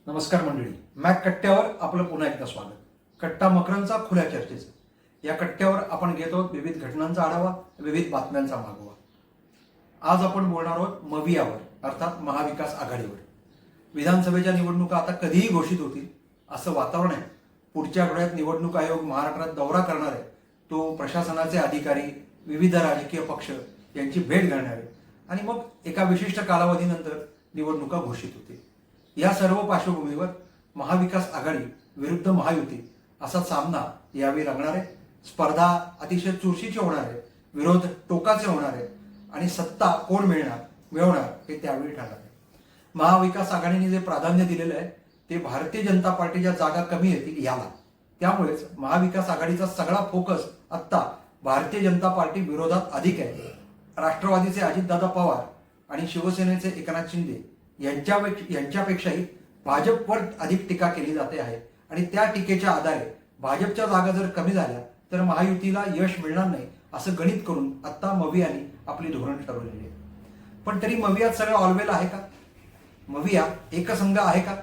नमस्कार मंडळी, मॅक कट्ट्यावर आपलं पुन्हा एकदा स्वागत. कट्टा मकरांचा खुल्या चर्चेचा. या कट्ट्यावर आपण घेत आहोत विविध घटनांचा आढावा, विविध बातम्यांचा मागोवा. आज आपण बोलणार आहोत मवियावर, अर्थात महाविकास आघाडीवर. विधानसभेच्या निवडणुका आता कधीही घोषित होतील असं वातावरण आहे. पुढच्या आठवड्यात निवडणूक आयोग महाराष्ट्रात दौरा करणार आहे. तो प्रशासनाचे अधिकारी, विविध राजकीय पक्ष यांची भेट घेणार आहे आणि मग एका विशिष्ट कालावधीनंतर निवडणुका घोषित होतील. या सर्व पार्श्वभूमीवर महाविकास आघाडी विरुद्ध महायुती असा सामना यावेळी रंगणार आहे. स्पर्धा अतिशय चुरशीची होणार आहे, विरोध टोकाचे होणार आहे आणि सत्ता कोण मिळवणार हे त्यावेळी ठरणार आहे. महाविकास आघाडीने जे प्राधान्य दिलेलं आहे ते भारतीय जनता पार्टीच्या जागा कमी येतील याला. त्यामुळेच महाविकास आघाडीचा सगळा फोकस आत्ता भारतीय जनता पार्टी विरोधात अधिक आहे. राष्ट्रवादीचे अजितदादा पवार आणि शिवसेनेचे एकनाथ शिंदे यांच्यापेक्षाही भाजपवर अधिक टीका केली जाते आहे आणि त्या टीकेच्या आधारे भाजपच्या जागा जर कमी झाल्या तर महायुतीला यश मिळणार नाही असं गणित करून आता मवियाने आपली धोरण ठरवलेली आहे. पण तरी मवियात सगळं ऑलवेल आहे का? मविया एकसंघ आहे का?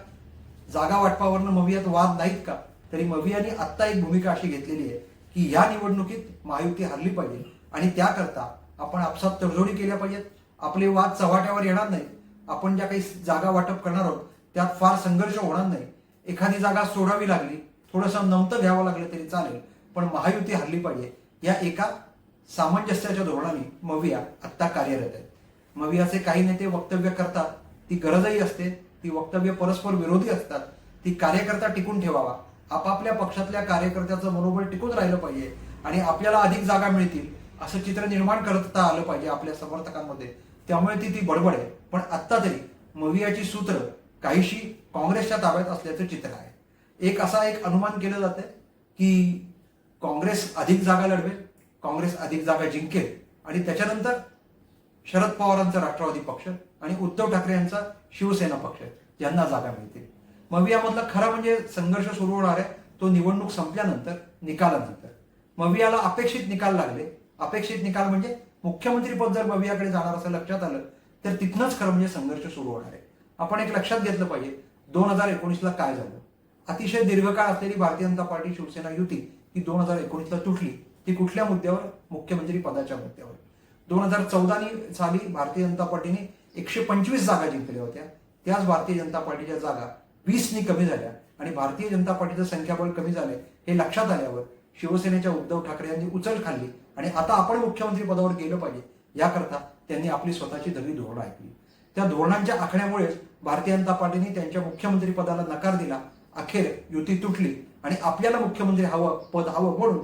जागा वाटपावरनं मवियात वाद नाहीत का? तरी मवियाने आत्ता एक भूमिका अशी घेतलेली आहे की ह्या निवडणुकीत महायुती हरली पाहिजे आणि त्याकरता आपण आपसात तडजोडी केल्या पाहिजेत. आपले वाद चव्हाट्यावर येणार नाहीत. आपण ज्या काही जागा वाटप करणार आहोत त्यात फार संघर्ष होणार नाही. एखादी जागा सोडावी लागली, थोडंसं नमतं घ्यावं लागलं तरी चालेल, पण महायुती हरली पाहिजे या एका सामंजस्याच्या धोरणाने मविया आत्ता कार्यरत आहे. मवियाचे काही नेते वक्तव्य करतात, ती गरजही असते, ती वक्तव्य परस्पर विरोधी असतात. ती कार्यकर्ता टिकून ठेवावा, आपापल्या पक्षातल्या कार्यकर्त्याचं मनोबल टिकून राहिलं पाहिजे आणि आपल्याला अधिक जागा मिळतील असं चित्र निर्माण करता आलं पाहिजे आपल्या समर्थकांमध्ये. त्यामुळे ती बडबड आहे. पण आत्ता तरी मवियाची सूत्र काहीशी काँग्रेसच्या ताब्यात असल्याचं चित्र आहे. एक अनुमान केलं जातं की काँग्रेस अधिक जागा लढवेल, काँग्रेस अधिक जागा जिंकेल आणि त्याच्यानंतर शरद पवारांचा राष्ट्रवादी पक्ष आणि उद्धव ठाकरे यांचा शिवसेना पक्ष यांना जागा मिळतील. मवियामधला खरा म्हणजे संघर्ष सुरू होणार आहे तो निवडणूक संपल्यानंतर, निकालानंतर. मवियाला अपेक्षित निकाल लागले. अपेक्षित निकाल म्हणजे मुख्यमंत्री पद जर मवियाकडे जाणार असं लक्षात आलं तर तिथनंच खरं म्हणजे संघर्ष सुरू होणार आहे. आपण एक लक्षात घेतलं पाहिजे 2019ला काय झालं. अतिशय दीर्घकाळ असलेली भारतीय जनता पार्टी शिवसेना युती ही 2019ला तुटली. ती कुठल्या मुद्द्यावर? मुख्यमंत्री पदाच्या मुद्द्यावर. 2014 साली भारतीय जनता पार्टीने 125 जागा जिंकल्या होत्या. त्याच भारतीय जनता पार्टीच्या जागा 20नी कमी झाल्या आणि भारतीय जनता पार्टीचं संख्याबळ कमी झाले हे लक्षात आल्यावर शिवसेनेच्या उद्धव ठाकरे यांनी उचल खाल्ली आणि आता आपण मुख्यमंत्री पदावर गेलं पाहिजे याकरता त्यांनी आपली स्वतःची नवी धोरणं ऐकली. त्या धोरणांच्या आखण्यामुळेच भारतीय जनता पार्टीने त्यांच्या मुख्यमंत्री पदाला नकार दिला. अखेर युती तुटली आणि आपल्याला मुख्यमंत्री पद हवं म्हणून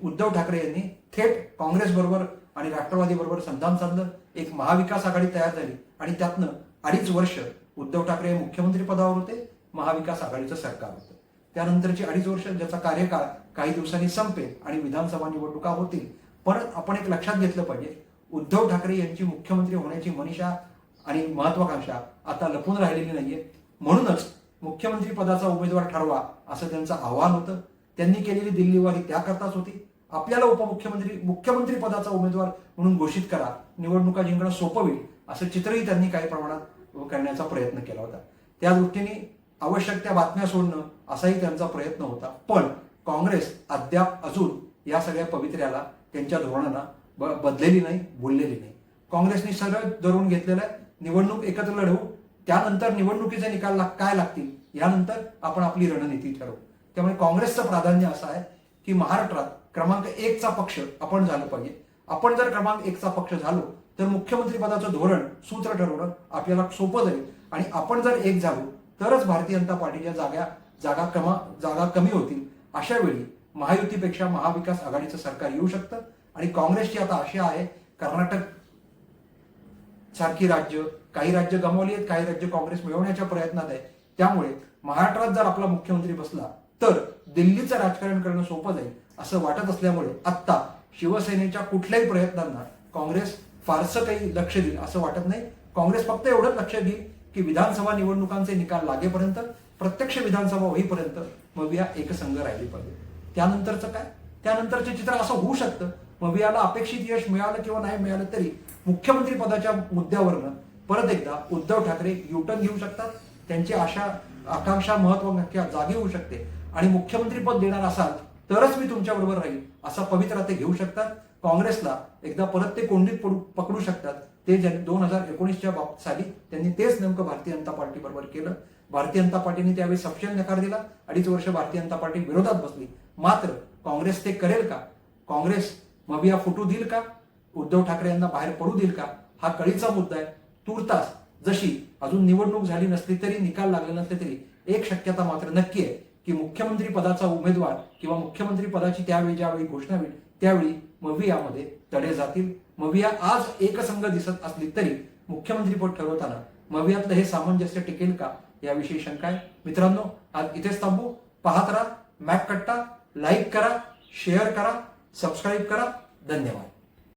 उद्धव ठाकरे यांनी थेट काँग्रेस बरोबर आणि राष्ट्रवादी बरोबर संधान साधलं. एक महाविकास आघाडी तयार झाली आणि त्यातनं 2.5 वर्ष उद्धव ठाकरे मुख्यमंत्री पदावर होते, महाविकास आघाडीचं सरकार होतं. त्यानंतरची 2.5 वर्ष ज्याचा कार्यकाळ काही दिवसांनी संपेल आणि विधानसभा निवडणुका होतील. पण आपण एक लक्षात घेतलं पाहिजे, उद्धव ठाकरे यांची मुख्यमंत्री होण्याची मनीषा आणि महत्वाकांक्षा आता लपून राहिलेली नाहीये. म्हणूनच मुख्यमंत्री पदाचा उमेदवार ठरवा असं त्यांचं आव्हान होतं. त्यांनी केलेली दिल्लीवारी त्याकरताच होती. आपल्याला मुख्यमंत्री पदाचा उमेदवार म्हणून घोषित करा, निवडणुका जिंकणं सोपं होईल असं चित्रही त्यांनी काही प्रमाणात करण्याचा प्रयत्न केला होता. त्या दृष्टीने आवश्यक त्या बातम्या सोडणं असाही त्यांचा प्रयत्न होता. पण काँग्रेस अद्याप अजून या सगळ्या पवित्र्याला, त्यांच्या धोरणांना बदलेली नाही, बोललेली नाही. काँग्रेसने सरळ धरून घेतलेलं आहे, निवडणूक एकत्र लढवू, त्यानंतर निवडणुकीचे निकाल काय लागतील यानंतर आपण आपली रणनीती ठरवू. त्यामुळे काँग्रेसचं प्राधान्य असं आहे की महाराष्ट्रात क्रमांक 1चा पक्ष आपण झालं पाहिजे. आपण जर क्रमांक 1चा पक्ष झालो तर मुख्यमंत्री पदाचं धोरण, सूत्र ठरवणं आपल्याला सोपं जाईल आणि आपण जर एक झालो तरच भारतीय जनता पार्टीच्या जागा कमी होतील. अशा वेळी महायुतीपेक्षा महाविकास आघाडीचं सरकार येऊ शकतं आणि काँग्रेसची आता आशा आहे, कर्नाटक सारखी राज्य, काही राज्य गमावली आहेत, काही राज्य काँग्रेस मिळवण्याच्या प्रयत्नात आहे. त्यामुळे महाराष्ट्रात जर आपला मुख्यमंत्री बसला तर दिल्लीचं राजकारण करणं सोपं जाईल असं वाटत असल्यामुळे आत्ता शिवसेनेच्या कुठल्याही प्रयत्नांना काँग्रेस फारसं काही लक्ष देईल असं वाटत नाही. काँग्रेस फक्त एवढंच लक्ष देईल की विधानसभा निवडणुकांचे निकाल लागेपर्यंत, प्रत्यक्ष विधानसभा होईपर्यंत मविया एकसंघ राहिली पाहिजे. त्यानंतरचं काय? त्यानंतरचे चित्र असं होऊ शकतं, मवियाला अपेक्षित यश मिळालं किंवा नाही मिळालं तरी मुख्यमंत्री पदाच्या मुद्द्यावरनं परत एकदा उद्धव ठाकरे युटर्न घेऊ शकतात. त्यांची आशा आकांक्षा महत्वाकांक्षा जागी होऊ शकते आणि मुख्यमंत्री पद देणार असाल तरच मी तुमच्या बरोबर राहील असा पवित्रा ते घेऊ शकतात. काँग्रेसला एकदा परत ते कोंडीत पकडू शकतात. ते 2019च्या साली त्यांनी तेच नेमकं भारतीय जनता पार्टी बरोबर केलं. भारतीय जनता पार्टीने त्यावेळी सपशेल नकार दिला. 2.5 वर्ष भारतीय जनता पार्टी विरोधात बसली. मात्र काँग्रेस ते करेल का? काँग्रेस मविया फुटू देईल का? उद्धव ठाकरे यांना बाहेर पडू देईल का? हा कळीचा मुद्दा आहे. तूर्तास जशी अजून निवडणूक झाली नसली तरी, निकाल लागले नसले तरी, एक शक्यता मात्र नक्की आहे की मुख्यमंत्री पदाचा उमेदवार किंवा मुख्यमंत्री पदाची त्यावेळी ज्यावेळी घोषणा होईल त्यावेळी मवियामध्ये तडे जातील. मविया आज एकसंघ दिसत असली तरी मुख्यमंत्रीपद ठरवताना मवियातलं हे सामंजस्य टिकेल का याविषयी शंका आहे. मित्रांनो, आज इथेच थांबू. पाहत राहा मॅक कट्टा. लाईक करा, शेअर करा, सबस्क्राईब करा. धन्यवाद.